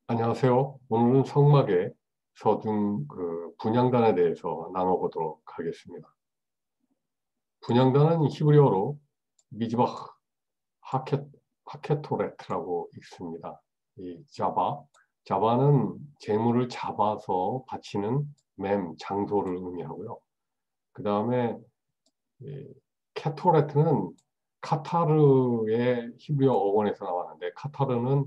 안녕하세요. 오늘은 성막의 서중 분향단에 대해서 나눠보도록 하겠습니다. 분향단은 히브리어로 미즈바흐 하켓, 하케토레트라고 읽습니다. 이 자바는 재물을 잡아서 바치는 장소를 의미하고요. 그 다음에 케토레트는 카타르의 히브리어 어원에서 나왔는데, 카타르는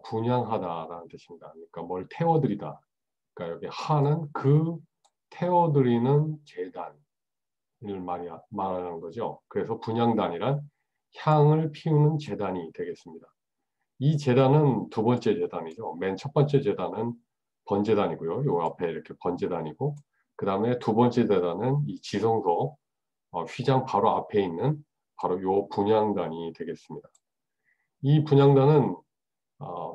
분향하다라는 뜻입니다. 그러니까 뭘 태워드리다. 그러니까 여기 하는 그 태워드리는 재단을 말하는 거죠. 그래서 분향단이란 향을 피우는 재단이 되겠습니다. 이 재단은 두 번째 재단이죠. 맨 첫 번째 재단은 번제단이고요. 요 앞에 이렇게 번제단이고, 그 다음에 두 번째 재단은 이 지성소 휘장 바로 앞에 있는 바로 요 분향단이 되겠습니다. 이 분향단은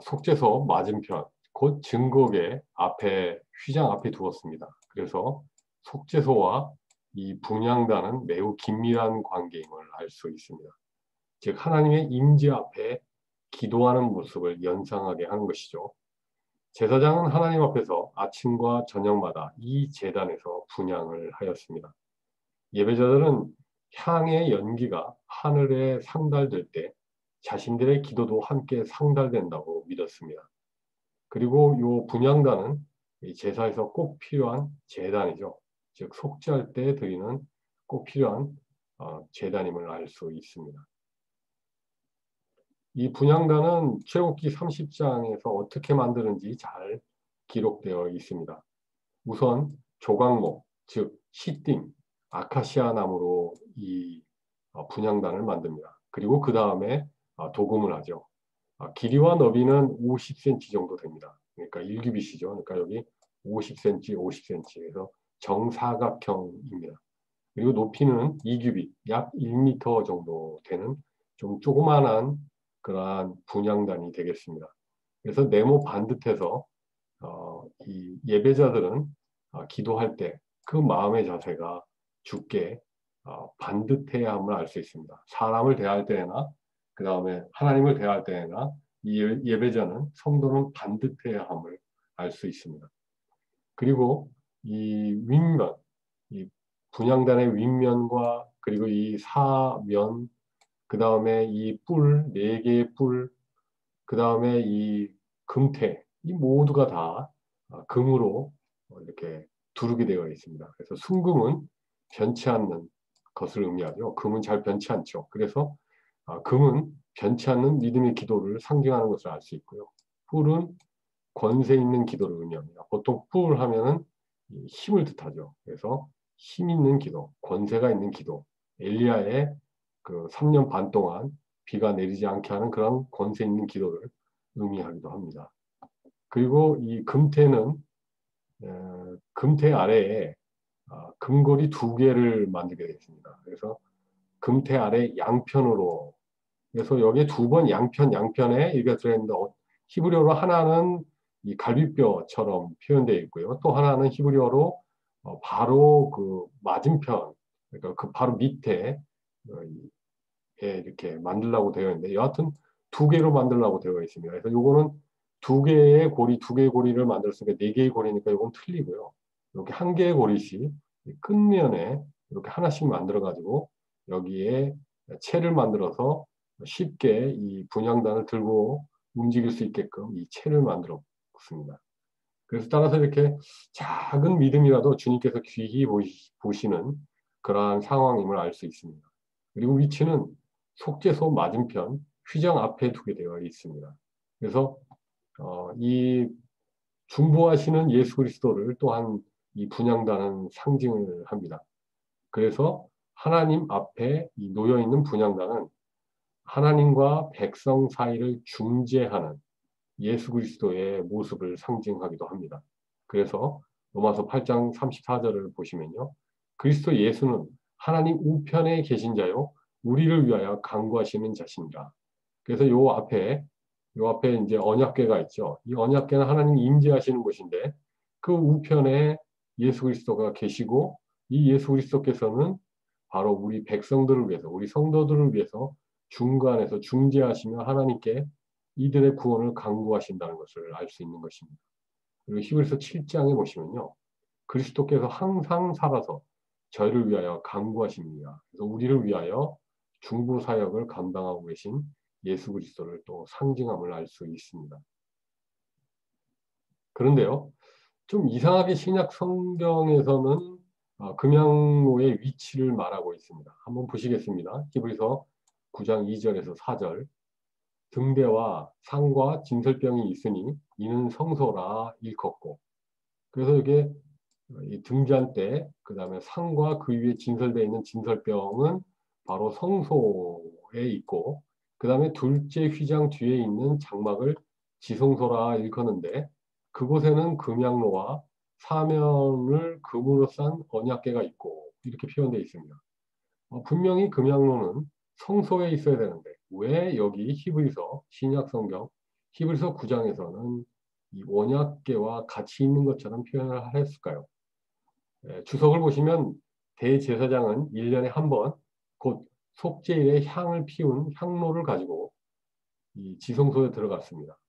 속죄소 맞은편, 곧 증거계 앞에, 휘장 앞에 두었습니다. 그래서 속죄소와 이 분향단은 매우 긴밀한 관계임을 알 수 있습니다. 즉, 하나님의 임재 앞에 기도하는 모습을 연상하게 하는 것이죠. 제사장은 하나님 앞에서 아침과 저녁마다 이 제단에서 분향을 하였습니다. 예배자들은 향의 연기가 하늘에 상달될 때 자신들의 기도도 함께 상달된다고 믿었습니다. 그리고 이 분향단은 제사에서 꼭 필요한 제단이죠. 즉 속죄할 때 드리는 꼭 필요한 제단임을 알 수 있습니다. 이 분향단은 출애굽기 30장에서 어떻게 만드는지 잘 기록되어 있습니다. 우선 조각목, 즉 시띵, 아카시아 나무로 이 분향단을 만듭니다. 그리고 그 다음에 도금을 하죠. 길이와 너비는 50cm 정도 됩니다. 그러니까 1규빗이죠. 그러니까 여기 50cm, 50cm에서 정사각형입니다. 그리고 높이는 2규빗, 약 1m 정도 되는 좀 조그만한 그러한 분향단이 되겠습니다. 그래서 네모 반듯해서 이 예배자들은 기도할 때 그 마음의 자세가 주께 반듯해야 함을 알 수 있습니다. 사람을 대할 때나 그 다음에 하나님을 대할 때나 이 예배자는 성도는 반듯해야 함을 알 수 있습니다. 그리고 이 윗면, 이 분향단의 윗면과 그리고 이 사면, 그 다음에 이 네 개의 뿔, 그 다음에 이 금태, 이 모두가 다 금으로 이렇게 두르게 되어 있습니다. 그래서 순금은 변치 않는 것을 의미하죠. 금은 잘 변치 않죠. 그래서 금은 변치 않는 믿음의 기도를 상징하는 것을 알 수 있고요. 뿔은 권세 있는 기도를 의미합니다. 보통 뿔 하면은 힘을 뜻하죠. 그래서 힘 있는 기도, 권세가 있는 기도, 엘리야의 그 3년 반 동안 비가 내리지 않게 하는 그런 권세 있는 기도를 의미하기도 합니다. 그리고 이 금태는 금태 아래에 금고리 두 개를 만들게 되어 있습니다. 그래서 금태 아래 양편으로, 그래서 여기에 두 번 양편에 이게 들어있는데 히브리어로 하나는 이 갈비뼈처럼 표현되어 있고요. 또 하나는 히브리어로 바로 그 맞은편, 그러니까 그 바로 밑에 이렇게 만들라고 되어 있는데, 여하튼 두 개로 만들라고 되어 있습니다. 그래서 요거는 두 개의 고리를 만들었으니까 네 개의 고리니까 이건 틀리고요. 이렇게 한 개의 고리씩 끝면에 이렇게 하나씩 만들어 가지고 여기에 채를 만들어서 쉽게 이 분향단을 들고 움직일 수 있게끔 이 채를 만들었습니다. 그래서 따라서 이렇게 작은 믿음이라도 주님께서 귀히 보시는 그러한 상황임을 알 수 있습니다. 그리고 위치는 속죄소 맞은편 휘장 앞에 두게 되어 있습니다. 그래서 이 중보하시는 예수 그리스도를 또한 이 분향단은 상징을 합니다. 그래서 하나님 앞에 이 놓여 있는 분향단은 하나님과 백성 사이를 중재하는 예수 그리스도의 모습을 상징하기도 합니다. 그래서 로마서 8장 34절을 보시면요. 그리스도 예수는 하나님 우편에 계신 자요 우리를 위하여 간구하시는 자신이라. 그래서 요 앞에 이제 언약궤가 있죠. 이 언약궤는 하나님이 임재하시는 곳인데 그 우편에 예수 그리스도가 계시고 이 예수 그리스도께서는 바로 우리 백성들을 위해서, 우리 성도들을 위해서 중간에서 중재하시며 하나님께 이들의 구원을 강구하신다는 것을 알 수 있는 것입니다. 그리고 히브리서 7장에 보시면요. 그리스도께서 항상 살아서 저희를 위하여 강구하십니다. 그래서 우리를 위하여 중보 사역을 감당하고 계신 예수 그리스도를 또 상징함을 알 수 있습니다. 그런데요. 좀 이상하게 신약 성경에서는 금양로의 위치를 말하고 있습니다. 한번 보시겠습니다. 히브리서 9장 2절에서 4절. 등대와 상과 진설병이 있으니 이는 성소라 일컫고. 그래서 이게 이 등잔대, 그 다음에 상과 그 위에 진설되어 있는 진설병은 바로 성소에 있고, 그 다음에 둘째 휘장 뒤에 있는 장막을 지성소라 일컫는데, 그곳에는 금양로와 사면을 금으로 싼 언약궤가 있고, 이렇게 표현되어 있습니다. 분명히 금양로는 성소에 있어야 되는데, 왜 여기 히브리서, 신약 성경, 히브리서 9장에서는 이 언약궤와 같이 있는 것처럼 표현을 했을까요? 주석을 보시면 대제사장은 1년에 한 번, 곧 속죄일에 향을 피운 향로를 가지고 이 지성소에 들어갔습니다.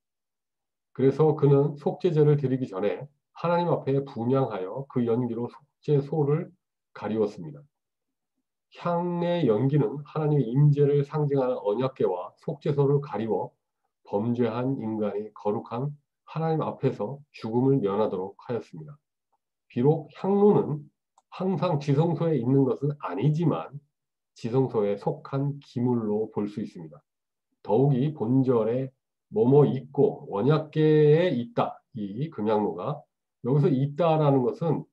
그래서 그는 속죄제를 드리기 전에 하나님 앞에 분향하여 그 연기로 속죄소를 가리웠습니다. 향의 연기는 하나님의 임재를 상징하는 언약궤와 속죄소를 가리워 범죄한 인간이 거룩한 하나님 앞에서 죽음을 면하도록 하였습니다. 비록 향로는 항상 지성소에 있는 것은 아니지만 지성소에 속한 기물로 볼 수 있습니다. 더욱이 본절에 뭐뭐 있고 언약궤에 있다. 이 금향로가 여기서 있다라는 것은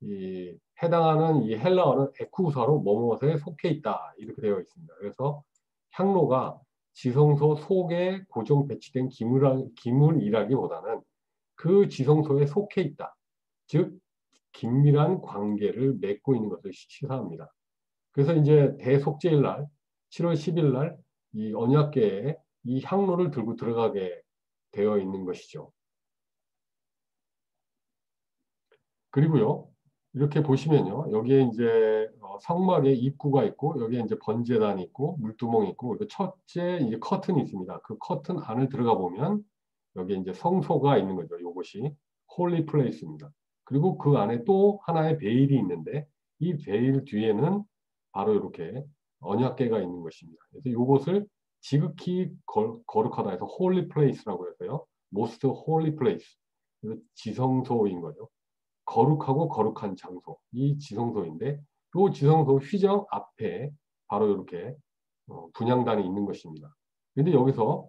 이 해당하는 이 헬라어는 에쿠사로 뭐뭐에 속해 있다. 이렇게 되어 있습니다. 그래서 향로가 지성소 속에 고정 배치된 기물이라기보다는 그 지성소에 속해 있다. 즉 긴밀한 관계를 맺고 있는 것을 시사합니다. 그래서 이제 대속죄일 날 7월 10일 날 이 언약궤에 이 향로를 들고 들어가게 되어 있는 것이죠. 그리고요. 이렇게 보시면요. 여기에 이제 성막에 입구가 있고 여기에 이제 번제단이 있고 물두멍이 있고 그리고 첫째 이제 커튼이 있습니다. 그 커튼 안을 들어가 보면 여기에 이제 성소가 있는 거죠. 이것이 홀리 플레이스입니다. 그리고 그 안에 또 하나의 베일이 있는데 이 베일 뒤에는 바로 이렇게 언약궤가 있는 것입니다. 그래서 이것을 지극히 거룩하다 해서 홀리 플레이스라고 해서요. most holy place. 그래서 지성소인 거죠. 거룩하고 거룩한 장소, 이 지성소인데 이 지성소 휘장 앞에 바로 이렇게 분향단이 있는 것입니다. 그런데 여기서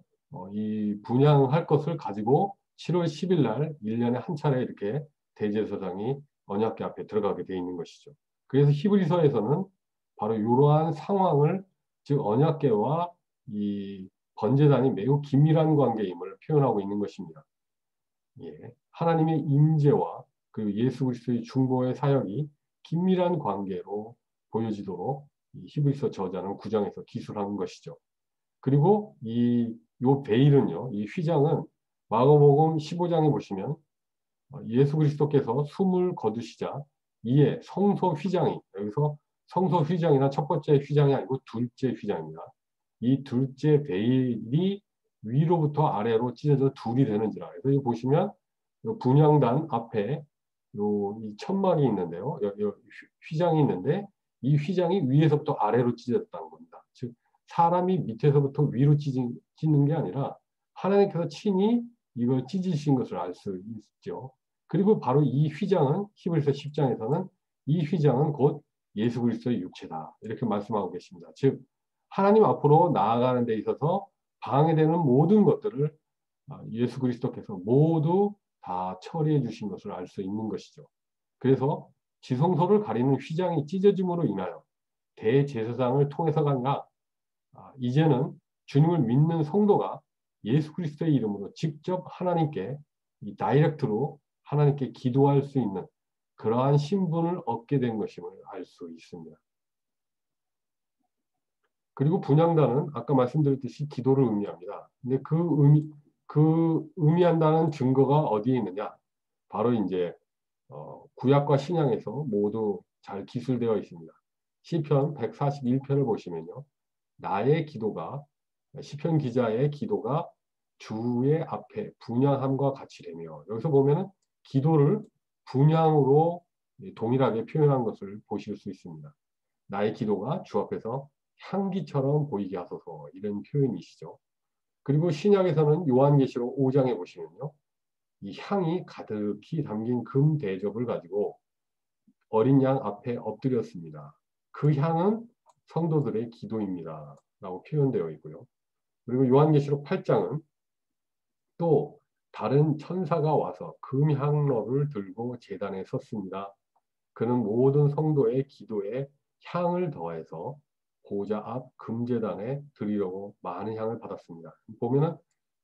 이 분향할 것을 가지고 7월 10일 날 1년에 한 차례 이렇게 대제사장이 언약궤 앞에 들어가게 되어 있는 것이죠. 그래서 히브리서에서는 바로 이러한 상황을 즉 언약궤와 이 번제단이 매우 긴밀한 관계임을 표현하고 있는 것입니다. 예, 하나님의 임재와 그 예수 그리스도의 중보의 사역이 긴밀한 관계로 보여지도록 이 히브리서 저자는 9장에서 기술한 것이죠. 그리고 요 베일은요, 이 휘장은 마가복음 15장에 보시면 예수 그리스도께서 숨을 거두시자 이에 성소 휘장이 여기서 성소 휘장이나 첫 번째 휘장이 아니고 둘째 휘장입니다. 이 둘째 베일이 위로부터 아래로 찢어져 둘이 되는지라. 그래서 이 보시면 요 분향단 앞에 이 천막이 있는데요. 여기 휘장이 있는데 이 휘장이 위에서부터 아래로 찢어졌다는 겁니다. 즉 사람이 밑에서부터 위로 찢는 게 아니라 하나님께서 친히 이걸 찢으신 것을 알 수 있죠. 그리고 바로 이 휘장은 히브리서 10장에서는 이 휘장은 곧 예수 그리스도의 육체다. 이렇게 말씀하고 계십니다. 즉 하나님 앞으로 나아가는 데 있어서 방해되는 모든 것들을 예수 그리스도께서 모두 다 처리해 주신 것을 알 수 있는 것이죠. 그래서 지성소를 가리는 휘장이 찢어짐으로 인하여 대제사장을 통해서가 아니라 이제는 주님을 믿는 성도가 예수 그리스도의 이름으로 직접 하나님께 이 다이렉트로 하나님께 기도할 수 있는 그러한 신분을 얻게 된 것임을 알 수 있습니다. 그리고 분향단은 아까 말씀드렸듯이 기도를 의미합니다. 근데 그 의미한다는 증거가 어디에 있느냐? 바로 이제 구약과 신약에서 모두 잘 기술되어 있습니다. 시편 141편을 보시면요. 나의 기도가 시편 기자의 기도가 주의 앞에 분향함과 같이 되며, 여기서 보면은 기도를 분향으로 동일하게 표현한 것을 보실 수 있습니다. 나의 기도가 주 앞에서 향기처럼 보이게 하소서, 이런 표현이시죠. 그리고 신약에서는 요한계시록 5장에 보시면요, 이 향이 가득히 담긴 금 대접을 가지고 어린 양 앞에 엎드렸습니다. 그 향은 성도들의 기도입니다 라고 표현되어 있고요. 그리고 요한계시록 8장은 또 다른 천사가 와서 금향로를 들고 제단에 섰습니다. 그는 모든 성도의 기도에 향을 더해서 보좌 앞 금제단에 드리려고 많은 향을 받았습니다. 보면은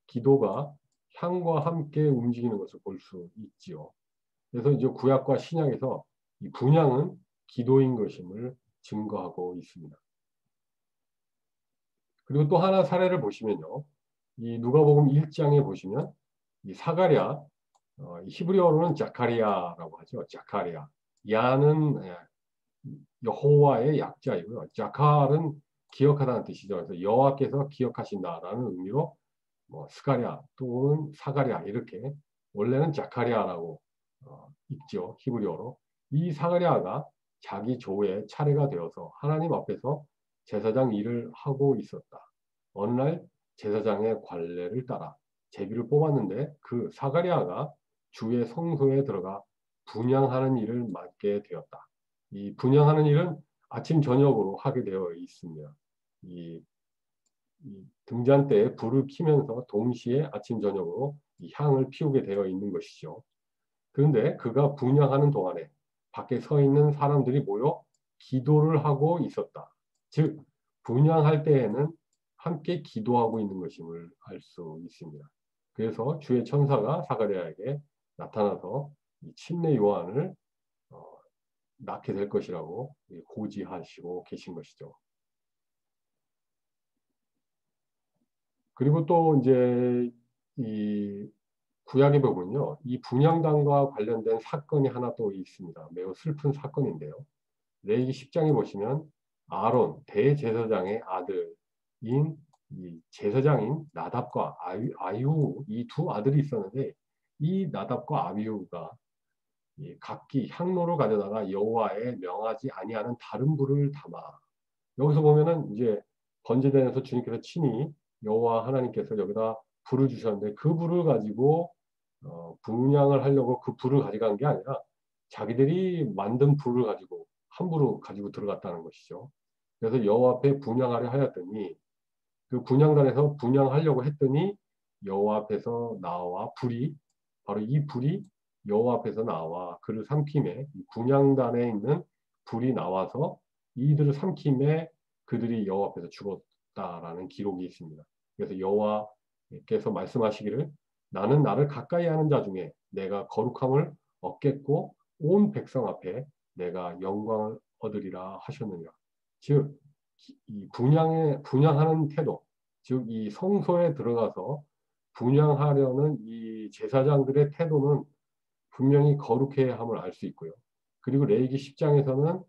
기도가 향과 함께 움직이는 것을 볼 수 있지요. 그래서 이제 구약과 신약에서 이 분향은 기도인 것임을 증거하고 있습니다. 그리고 또 하나 사례를 보시면요, 이 누가복음 1장에 보시면 이 사가랴, 히브리어로는 자카리아라고 하죠. 자카리아. 야는 여호와의 약자이고요. 자칼은 기억하다는 뜻이죠. 그래서 여호와께서 기억하신다라는 의미로 뭐 스가랴 또는 사가랴, 이렇게 원래는 자카리아라고 읽죠. 히브리어로. 이 사가랴가 자기 조의 차례가 되어서 하나님 앞에서 제사장 일을 하고 있었다. 어느 날 제사장의 관례를 따라 제비를 뽑았는데 그 사가랴가 주의 성소에 들어가 분향하는 일을 맡게 되었다. 이 분향하는 일은 아침 저녁으로 하게 되어 있습니다. 이 등잔대에 불을 켜면서 동시에 아침 저녁으로 이 향을 피우게 되어 있는 것이죠. 그런데 그가 분향하는 동안에 밖에 서 있는 사람들이 모여 기도를 하고 있었다. 즉 분향할 때에는 함께 기도하고 있는 것임을 알 수 있습니다. 그래서 주의 천사가 사가랴에게 나타나서 이 침례 요한을 낳게 될 것이라고 고지하시고 계신 것이죠. 그리고 또 이제 이 구약에 보면요, 이 분향단과 관련된 사건이 하나 또 있습니다. 매우 슬픈 사건인데요. 레위기 10장에 보시면 아론 대제사장의 아들인 이 제사장인 나답과 아유 이 두 아들이 있었는데, 이 나답과 아비후가 각기 향로를 가져다가 여호와에 명하지 아니하는 다른 불을 담아, 여기서 보면은 이제 번제단에서 주님께서 친히 여호와 하나님께서 여기다 불을 주셨는데, 그 불을 가지고 분향을 하려고 그 불을 가져간 게 아니라 자기들이 만든 불을 가지고 함부로 가지고 들어갔다는 것이죠. 그래서 여호와 앞에 분향하려 하였더니 그 분향단에서 분향하려고 했더니 여호와 앞에서 나와 불이, 바로 이 불이 여호와 앞에서 나와 그를 삼킴에, 분향단에 있는 불이 나와서 이들을 삼킴에 그들이 여호와 앞에서 죽었다라는 기록이 있습니다. 그래서 여호와께서 말씀하시기를 나는 나를 가까이 하는 자 중에 내가 거룩함을 얻겠고 온 백성 앞에 내가 영광을 얻으리라 하셨느니라. 즉 이 분향하는 태도, 즉 이 성소에 들어가서 분향하려는 이 제사장들의 태도는 분명히 거룩해야 함을 알 수 있고요. 그리고 레위기 10장에서는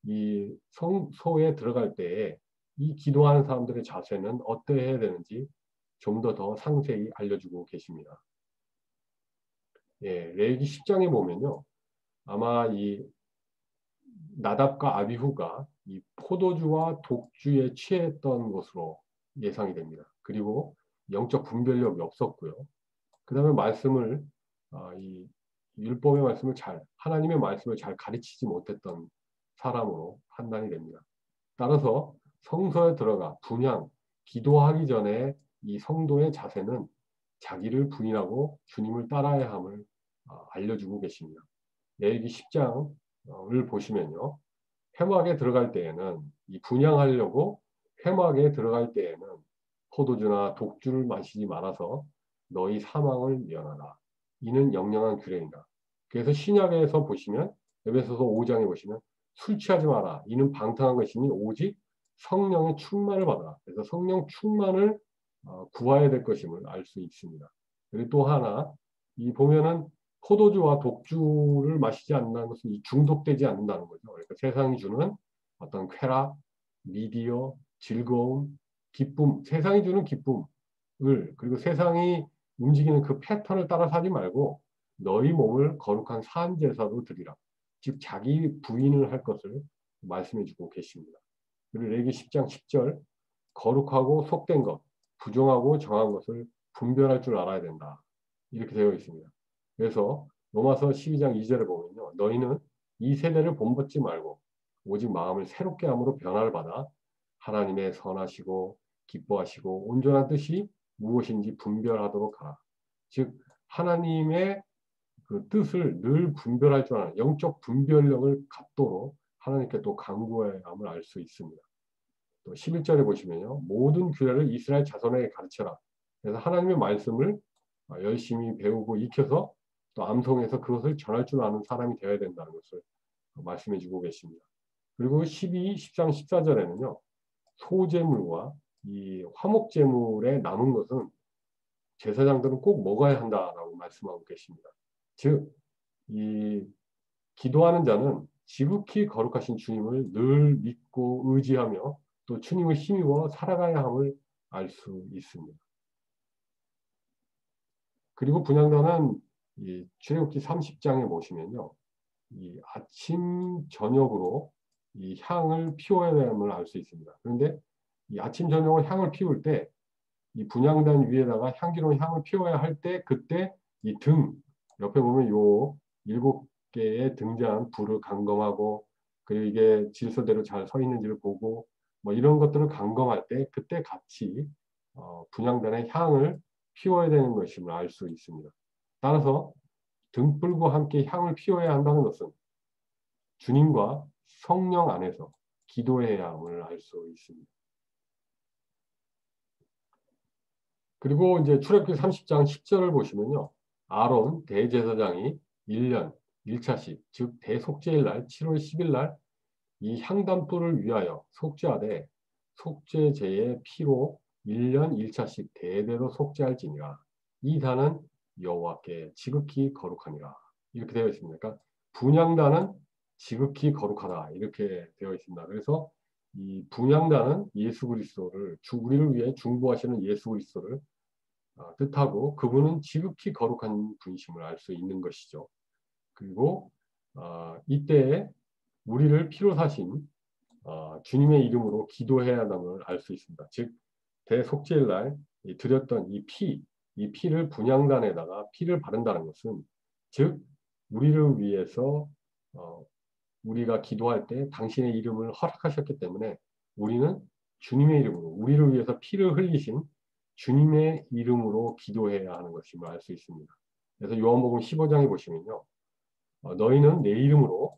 이 성소에 들어갈 때에 이 기도하는 사람들의 자세는 어떠해야 되는지 좀 더 상세히 알려주고 계십니다. 예, 레위기 10장에 보면요, 아마 이 나답과 아비후가 이 포도주와 독주에 취했던 것으로 예상이 됩니다. 그리고 영적 분별력이 없었고요. 그 다음에 말씀을 이 율법의 말씀을 하나님의 말씀을 잘 가르치지 못했던 사람으로 판단이 됩니다. 따라서 성소에 들어가 분향, 기도하기 전에 이 성도의 자세는 자기를 부인하고 주님을 따라야 함을 알려주고 계십니다. 레위기 10장을 보시면요, 회막에 들어갈 때에는 이 분향하려고 회막에 들어갈 때에는 포도주나 독주를 마시지 말아서 너희 사망을 면하라. 이는 영영한 규례이다. 그래서 신약에서 보시면 에베소서 5장에 보시면 술 취하지 마라. 이는 방탕한 것이니 오직 성령의 충만을 받아라. 그래서 성령 충만을 구해야 될 것임을 알 수 있습니다. 그리고 또 하나, 이 보면은 포도주와 독주를 마시지 않는다는 것은 이 중독되지 않는다는 거죠. 그러니까 세상이 주는 어떤 쾌락, 미디어, 즐거움, 기쁨, 세상이 주는 기쁨, 그리고 세상이 움직이는 그 패턴을 따라 사지 말고 너희 몸을 거룩한 산 제사로 드리라. 즉 자기 부인을 할 것을 말씀해 주고 계십니다. 그리고 레위기 10장 10절 거룩하고 속된 것, 부정하고 정한 것을 분별할 줄 알아야 된다. 이렇게 되어 있습니다. 그래서 로마서 12장 2절에 보면요. 너희는 이 세대를 본받지 말고 오직 마음을 새롭게 함으로 변화를 받아 하나님의 선하시고 기뻐하시고 온전한 뜻이 무엇인지 분별하도록 하라. 즉 하나님의 그 뜻을 늘 분별할 줄 아는 영적 분별력을 갖도록 하나님께 또 간구해야 함을 알 수 있습니다. 또 11절에 보시면요. 모든 규례를 이스라엘 자손에게 가르쳐라. 그래서 하나님의 말씀을 열심히 배우고 익혀서 또 암송해서 그것을 전할 줄 아는 사람이 되어야 된다는 것을 말씀해 주고 계십니다. 그리고 12, 13, 14절에는요. 소제물과 이 화목제물에 남은 것은 제사장들은 꼭 먹어야 한다라고 말씀하고 계십니다. 즉, 이 기도하는 자는 지극히 거룩하신 주님을 늘 믿고 의지하며 또 주님을 힘입어 살아가야 함을 알 수 있습니다. 그리고 분향단은 이 출애굽기 30장에 보시면요. 이 아침 저녁으로 이 향을 피워야 함을 알 수 있습니다. 그런데 이 아침 저녁으로 향을 피울 때 이 분향단 위에다가 향기로운 향을 피워야 할 때 그때 이 등 옆에 보면 요 7개의 등잔 불을 감검하고 그리고 이게 질서대로 잘 서 있는지를 보고 뭐 이런 것들을 감검할 때 그때 같이 분향단의 향을 피워야 되는 것임을 알 수 있습니다. 따라서 등불과 함께 향을 피워야 한다는 것은 주님과 성령 안에서 기도해야 함을 알 수 있습니다. 그리고 이제 출애굽기 30장 10절을 보시면요. 아론 대제사장이 1년 1차씩 즉 대속죄일 날 7월 10일 날 이 향단불을 위하여 속죄하되 속죄제의 피로 1년 1차씩 대대로 속죄할지니라. 이 단은 여호와께 지극히 거룩하니라. 이렇게 되어 있습니다. 그러니까 분향단은 지극히 거룩하다. 이렇게 되어 있습니다. 그래서 이 분향단은 예수 그리스도를 우리를 위해 중보하시는 예수 그리스도를 뜻하고 그분은 지극히 거룩한 분이심을 알 수 있는 것이죠. 그리고 이때에 우리를 피로 사신 주님의 이름으로 기도해야 함을 알 수 있습니다. 즉 대속죄일 날 드렸던 이 피를 분향단에다가 피를 바른다는 것은 즉 우리를 위해서 우리가 기도할 때 당신의 이름을 허락하셨기 때문에 우리는 주님의 이름으로 우리를 위해서 피를 흘리신 주님의 이름으로 기도해야 하는 것임을 알 수 있습니다. 그래서 요한복음 15장에 보시면요. 너희는 내 이름으로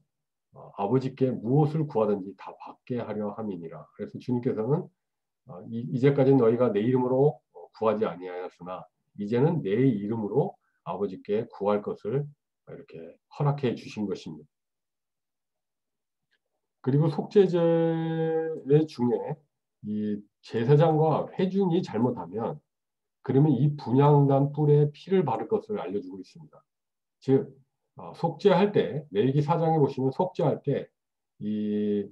아버지께 무엇을 구하든지 다 받게 하려 함이니라. 그래서 주님께서는 이제까지는 너희가 내 이름으로 구하지 아니하였으나 이제는 내 이름으로 아버지께 구할 것을 이렇게 허락해 주신 것입니다. 그리고 속죄제 중에 이 제사장과 회중이 잘못하면 그러면 이 분향단 뿔에 피를 바를 것을 알려주고 있습니다. 즉 속죄할 때 레위기 4장에 보시면 속죄할 때 이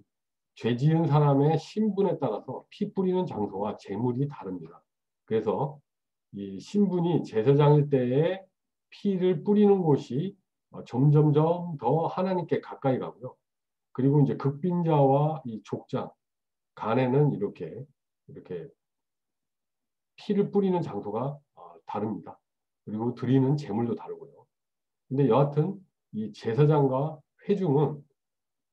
죄 지은 사람의 신분에 따라서 피 뿌리는 장소와 제물이 다릅니다. 그래서 이 신분이 제사장일 때에 피를 뿌리는 곳이 점점점 더 하나님께 가까이 가고요. 그리고 이제 극빈자와 이 족장 간에는 이렇게 피를 뿌리는 장소가 다릅니다. 그리고 드리는 제물도 다르고요. 근데 여하튼 이 제사장과 회중은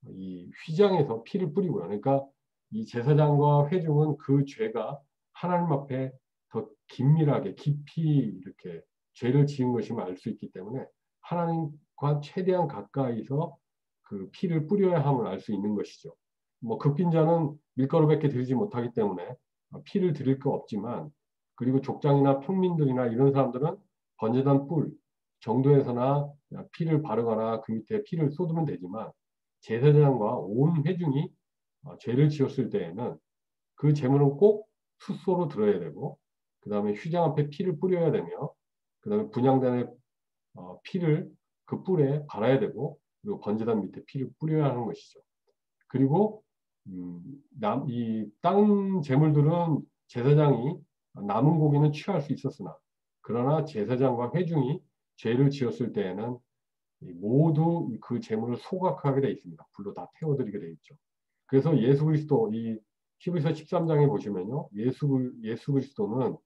이 휘장에서 피를 뿌리고요. 그러니까 이 제사장과 회중은 그 죄가 하나님 앞에 더 긴밀하게 깊이 이렇게 죄를 지은 것임을 알 수 있기 때문에 하나님과 최대한 가까이서 그 피를 뿌려야 함을 알 수 있는 것이죠. 뭐 극빈자는 밀가루밖에 드리지 못하기 때문에 피를 드릴 거 없지만 그리고 족장이나 평민들이나 이런 사람들은 번제단 뿔 정도에서나 피를 바르거나 그 밑에 피를 쏟으면 되지만 제사장과 온 회중이 죄를 지었을 때에는 그 제물은 꼭 숫소로 들어야 되고 그 다음에 휘장 앞에 피를 뿌려야 되며 그 다음에 분향단에 피를 그 뿔에 발아야 되고 그리고 번제단 밑에 피를 뿌려야 하는 것이죠. 그리고 이 땅 제물들은 제사장이 남은 고기는 취할 수 있었으나 그러나 제사장과 회중이 죄를 지었을 때에는 모두 그 재물을 소각하게 되어 있습니다. 불로 다 태워드리게 되어 있죠. 그래서 예수 그리스도 이 히브리서 13장에 보시면요. 예수 그리스도는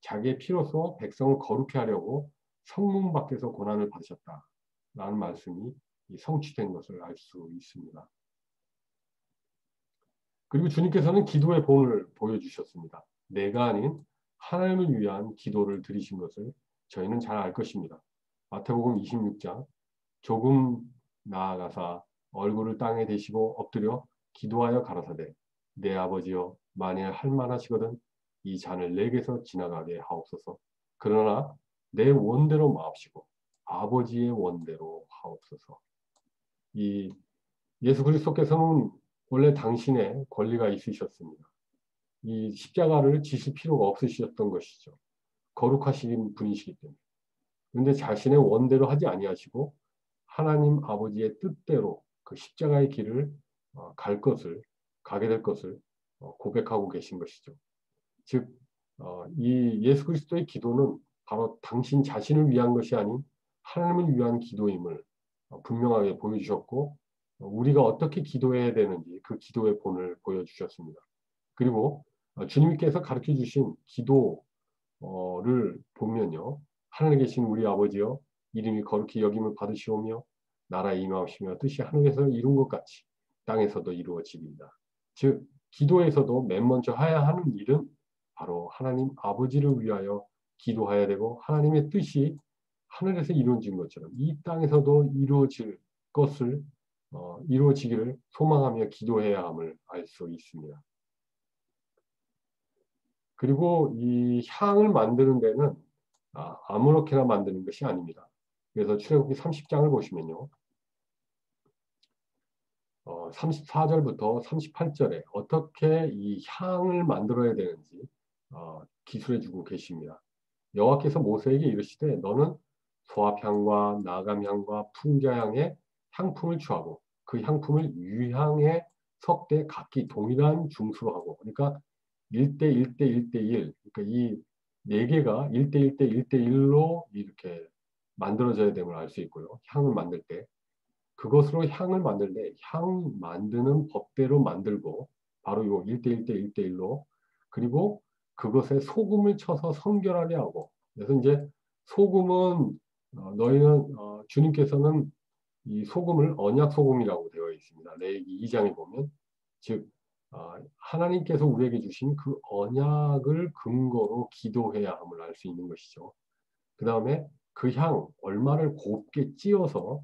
자기의 피로써 백성을 거룩해 하려고 성문 밖에서 고난을 받으셨다라는 말씀이 성취된 것을 알 수 있습니다. 그리고 주님께서는 기도의 본을 보여주셨습니다. 내가 아닌 하나님을 위한 기도를 드리신 것을 저희는 잘 알 것입니다. 마태복음 26장 조금 나아가사 얼굴을 땅에 대시고 엎드려 기도하여 가라사대 내 아버지여 만일 할만하시거든 이 잔을 내게서 지나가게 하옵소서. 그러나 내 원대로 마옵시고 아버지의 원대로 하옵소서. 이 예수 그리스도께서는 원래 당신의 권리가 있으셨습니다. 이 십자가를 지실 필요가 없으셨던 것이죠. 거룩하신 분이시기 때문에. 그런데 자신의 원대로 하지 아니하시고 하나님 아버지의 뜻대로 그 십자가의 길을 가게 될 것을 고백하고 계신 것이죠. 즉, 이 예수 그리스도의 기도는 바로 당신 자신을 위한 것이 아닌 하나님을 위한 기도임을 분명하게 보여주셨고, 우리가 어떻게 기도해야 되는지 그 기도의 본을 보여주셨습니다. 그리고 주님께서 가르쳐 주신 기도를 보면요. 하늘에 계신 우리 아버지여 이름이 거룩히 여김을 받으시오며 나라에 임하옵시며 뜻이 하늘에서 이룬 것 같이 땅에서도 이루어지리이다. 즉 기도에서도 맨 먼저 해야 하는 일은 바로 하나님 아버지를 위하여 기도해야 되고 하나님의 뜻이 하늘에서 이루어진 것처럼 이 땅에서도 이루어질 것을 이루어지기를 소망하며 기도해야 함을 알 수 있습니다. 그리고 이 향을 만드는 데는 아무렇게나 만드는 것이 아닙니다. 그래서 출애굽기 30장을 보시면요. 34절부터 38절에 어떻게 이 향을 만들어야 되는지 기술해 주고 계십니다. 여호와께서 모세에게 이르시되 너는 소합향과 나감향과 풍자향의 향품을 취하고 그 향품을 유향의 석대 각기 동일한 중수로 하고 그러니까 1대 1대 1대 1 그러니까 이 네 개가 1대 1대 1대 1로 이렇게 만들어져야 됨을 알 수 있고요. 향을 만들 때 그것으로 향을 만들 때 향 만드는 법대로 만들고 바로 요 1대 1대 1대 1로 그리고 그것에 소금을 쳐서 성결하게 하고 그래서 이제 소금은 너희는 주님께서는 이 소금을 언약 소금이라고 되어 있습니다. 레위기 2장에 보면 즉 하나님께서 우리에게 주신 그 언약을 근거로 기도해야 함을 알 수 있는 것이죠. 그 다음에 그 향 얼마를 곱게 찧어서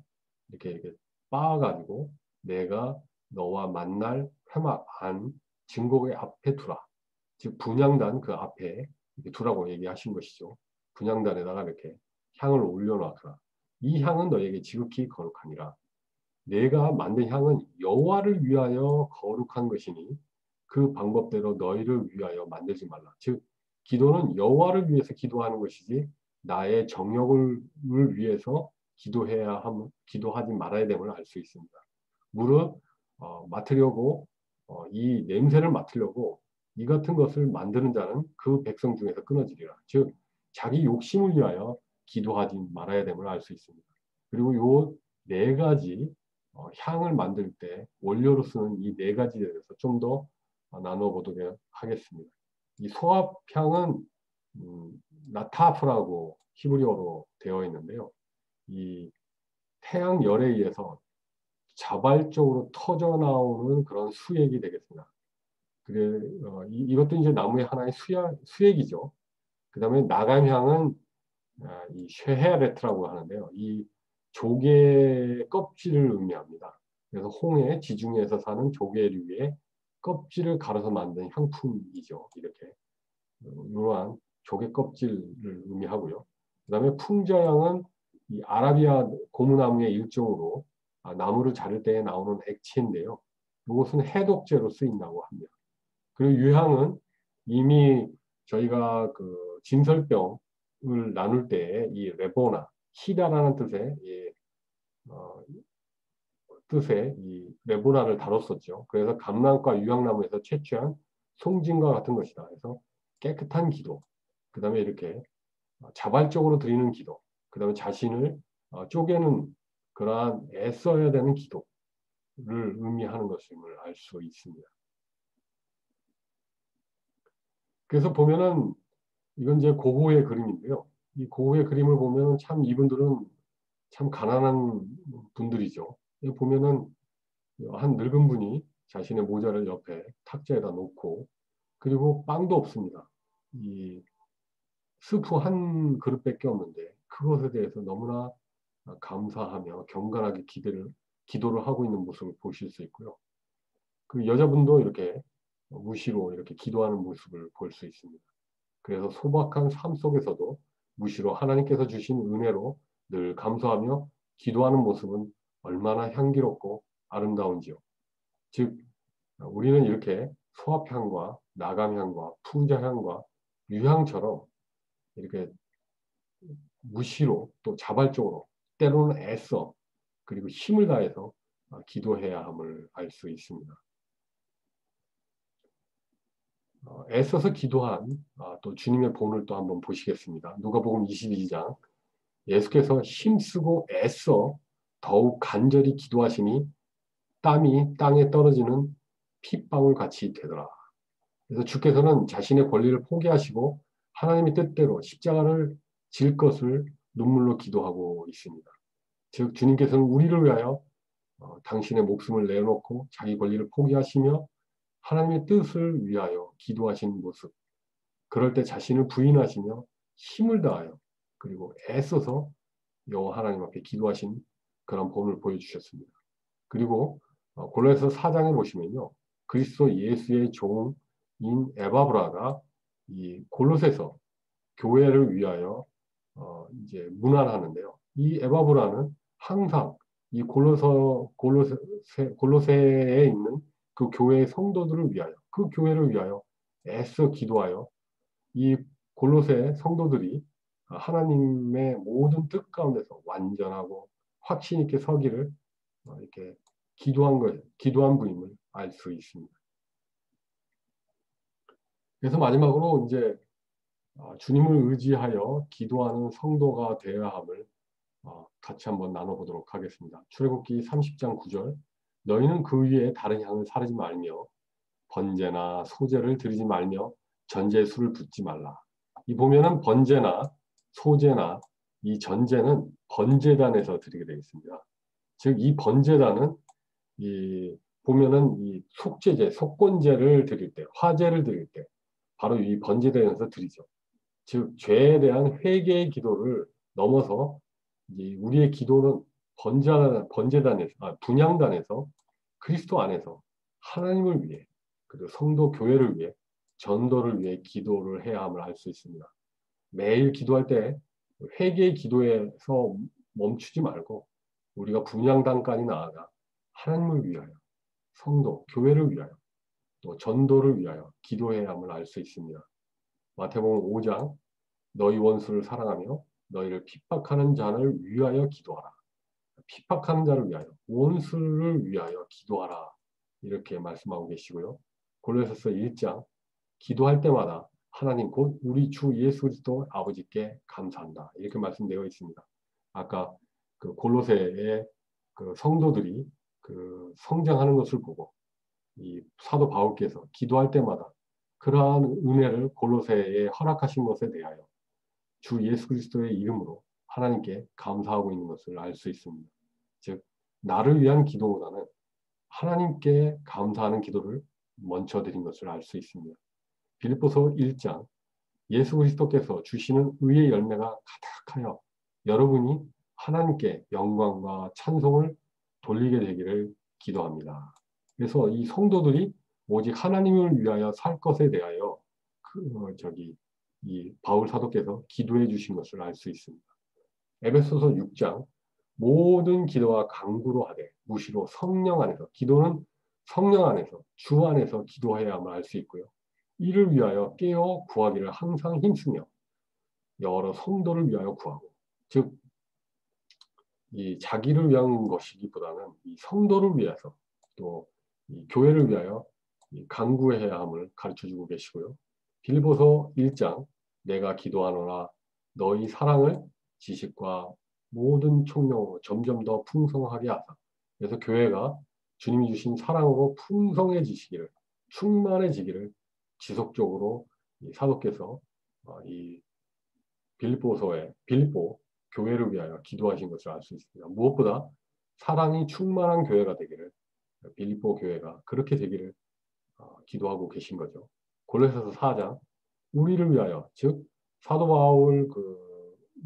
이렇게 빻아가지고 내가 너와 만날 회막 안 증거의 앞에 두라. 즉 분향단 그 앞에 이렇게 두라고 얘기하신 것이죠. 분향단에다가 이렇게 향을 올려놔라. 이 향은 너에게 지극히 거룩하니라. 내가 만든 향은 여호와를 위하여 거룩한 것이니 그 방법대로 너희를 위하여 만들지 말라. 즉 기도는 여호와를 위해서 기도하는 것이지 나의 정욕을 위해서 기도하지 말아야 됨을 알 수 있습니다. 무릇 맡으려고 이 냄새를 맡으려고 이 같은 것을 만드는 자는 그 백성 중에서 끊어지리라. 즉 자기 욕심을 위하여 기도하지 말아야 됨을 알 수 있습니다. 그리고 요 네 가지 향을 만들 때 원료로 쓰는 이 네 가지에 대해서 좀 더 나눠보도록 하겠습니다. 이 소합향은 나타프라고 히브리어로 되어 있는데요. 이 태양 열에 의해서 자발적으로 터져 나오는 그런 수액이 되겠습니다. 그래, 이것도 이제 나무의 하나의 수액이죠. 그 다음에 나감향은 이 쉐헤레트라고 하는데요. 이 조개 껍질을 의미합니다. 그래서 홍해 지중해에서 사는 조개류의 껍질을 갈아서 만든 향품이죠. 이렇게 이러한 조개 껍질을 의미하고요. 그 다음에 풍자향은 이 아라비아 고무나무의 일종으로 나무를 자를 때 나오는 액체인데요. 이것은 해독제로 쓰인다고 합니다. 그리고 유향은 이미 저희가 그 진설병을 나눌 때 이 레보나, 히다라는 뜻의 이 레보나를 다뤘었죠. 그래서 감람과 유향나무에서 채취한 송진과 같은 것이다. 그래서 깨끗한 기도, 그 다음에 이렇게 자발적으로 드리는 기도, 그 다음에 자신을 쪼개는 그러한 애써야 되는 기도를 의미하는 것임을 알 수 있습니다. 그래서 보면은 이건 이제 고고의 그림인데요. 이 고고의 그림을 보면 참 이분들은 참 가난한 분들이죠. 여기 보면은 한 늙은 분이 자신의 모자를 옆에 탁자에다 놓고, 그리고 빵도 없습니다. 이 스프 한 그릇밖에 없는데 그것에 대해서 너무나 감사하며 경건하게 기도를 하고 있는 모습을 보실 수 있고요. 그 여자분도 이렇게 무시로 이렇게 기도하는 모습을 볼 수 있습니다. 그래서 소박한 삶 속에서도 무시로 하나님께서 주신 은혜로 늘 감사하며 기도하는 모습은 얼마나 향기롭고 아름다운지요. 즉 우리는 이렇게 소합향과 나감향과 풍자향과 유향처럼 이렇게 무시로 또 자발적으로 때로는 애써 그리고 힘을 다해서 기도해야 함을 알 수 있습니다. 애써서 기도한 또 주님의 본을 또 한번 보시겠습니다. 누가복음 22장, 예수께서 힘쓰고 애써 더욱 간절히 기도하시니 땀이 땅에 떨어지는 핏방울 같이 되더라. 그래서 주께서는 자신의 권리를 포기하시고 하나님의 뜻대로 십자가를 질 것을 눈물로 기도하고 있습니다. 즉 주님께서는 우리를 위하여 당신의 목숨을 내놓고 자기 권리를 포기하시며 하나님의 뜻을 위하여 기도하신 모습, 그럴 때 자신을 부인하시며 힘을 다하여 그리고 애써서 여호와 하나님 앞에 기도하신 그런 본을 보여주셨습니다. 그리고 골로새서 4장에 보시면요, 그리스도 예수의 종인 에바브라가 이 골로새서 교회를 위하여 이제 문안하는데요. 이 에바브라는 항상 이 골로새에 있는 그 교회의 성도들을 위하여, 그 교회를 위하여 애써 기도하여 이 골로새 성도들이 하나님의 모든 뜻 가운데서 완전하고 확신 있게 서기를 이렇게 기도한 분임을 알 수 있습니다. 그래서 마지막으로 이제 주님을 의지하여 기도하는 성도가 되어야 함을 같이 한번 나눠보도록 하겠습니다. 출애굽기 30장 9절, 너희는 그 위에 다른 향을 사르지 말며 번제나 소제를 드리지 말며 전제에 술을 붓지 말라. 이 보면은 번제나 소제나 이 전제는 번제단에서 드리게 되어 있습니다. 즉 이 번제단은 이 보면은 이 속죄제, 속건제를 드릴 때, 화제를 드릴 때 바로 이 번제단에서 드리죠. 즉 죄에 대한 회개의 기도를 넘어서 이제 우리의 기도는 번제단에서, 분향단에서 그리스도 안에서 하나님을 위해 그리고 성도 교회를 위해 전도를 위해 기도를 해야 함을 알 수 있습니다. 매일 기도할 때 회개의 기도에서 멈추지 말고 우리가 분향단까지 나아가 하나님을 위하여 성도 교회를 위하여 또 전도를 위하여 기도해야 함을 알 수 있습니다. 마태복음 5장, 너희 원수를 사랑하며 너희를 핍박하는 자를 위하여 기도하라. 핍박하는 자를 위하여, 원수를 위하여 기도하라. 이렇게 말씀하고 계시고요. 골로새서 1장, 기도할 때마다 하나님 곧 우리 주 예수 그리스도 아버지께 감사한다. 이렇게 말씀되어 있습니다. 아까 그 골로새의 그 성도들이 그 성장하는 것을 보고 이 사도 바울께서 기도할 때마다 그러한 은혜를 골로새에 허락하신 것에 대하여 주 예수 그리스도의 이름으로 하나님께 감사하고 있는 것을 알 수 있습니다. 즉 나를 위한 기도보다는 하나님께 감사하는 기도를 먼저 드린 것을 알 수 있습니다. 빌립보서 1장, 예수 그리스도께서 주시는 의의 열매가 가득하여 여러분이 하나님께 영광과 찬송을 돌리게 되기를 기도합니다. 그래서 이 성도들이 오직 하나님을 위하여 살 것에 대하여 이 바울 사도께서 기도해 주신 것을 알 수 있습니다. 에베소서 6장, 모든 기도와 간구로 하되 무시로 성령 안에서, 기도는 성령 안에서 주 안에서 기도해야 함을 알 수 있고요. 이를 위하여 깨어 구하기를 항상 힘쓰며 여러 성도를 위하여 구하고, 즉 이 자기를 위한 것이기보다는 이 성도를 위해서 또 이 교회를 위하여 간구해야 함을 가르쳐주고 계시고요. 빌보서 1장, 내가 기도하노라 너희 사랑을 지식과 모든 총명으로 점점 더 풍성하게 하사. 그래서 교회가 주님이 주신 사랑으로 풍성해지시기를, 충만해지기를 지속적으로 이 사도께서 이 빌립보 교회를 위하여 기도하신 것을 알 수 있습니다. 무엇보다 사랑이 충만한 교회가 되기를, 빌립보 교회가 그렇게 되기를 기도하고 계신 거죠. 골로새서 4장, 우리를 위하여, 즉 사도 바울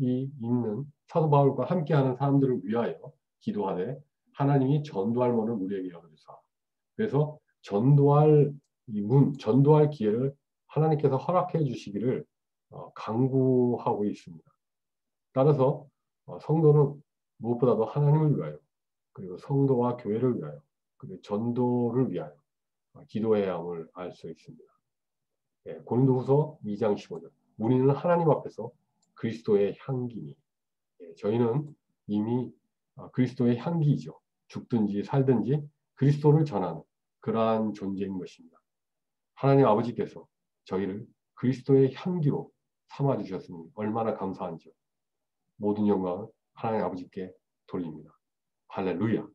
이 있는 사도 바울과 함께하는 사람들을 위하여 기도하되 하나님이 전도할 문을 우리에게 열어주사. 그래서 전도할 전도할 기회를 하나님께서 허락해 주시기를 강구하고 있습니다. 따라서 성도는 무엇보다도 하나님을 위하여, 그리고 성도와 교회를 위하여, 그리고 전도를 위하여 기도해야 함을 알 수 있습니다. 예, 고린도후서 2장 15절. 우리는 하나님 앞에서 그리스도의 향기니. 예, 저희는 이미 그리스도의 향기이죠. 죽든지 살든지 그리스도를 전하는 그러한 존재인 것입니다. 하나님 아버지께서 저희를 그리스도의 향기로 삼아주셨으니 얼마나 감사한지요. 모든 영광을 하나님 아버지께 돌립니다. 할렐루야.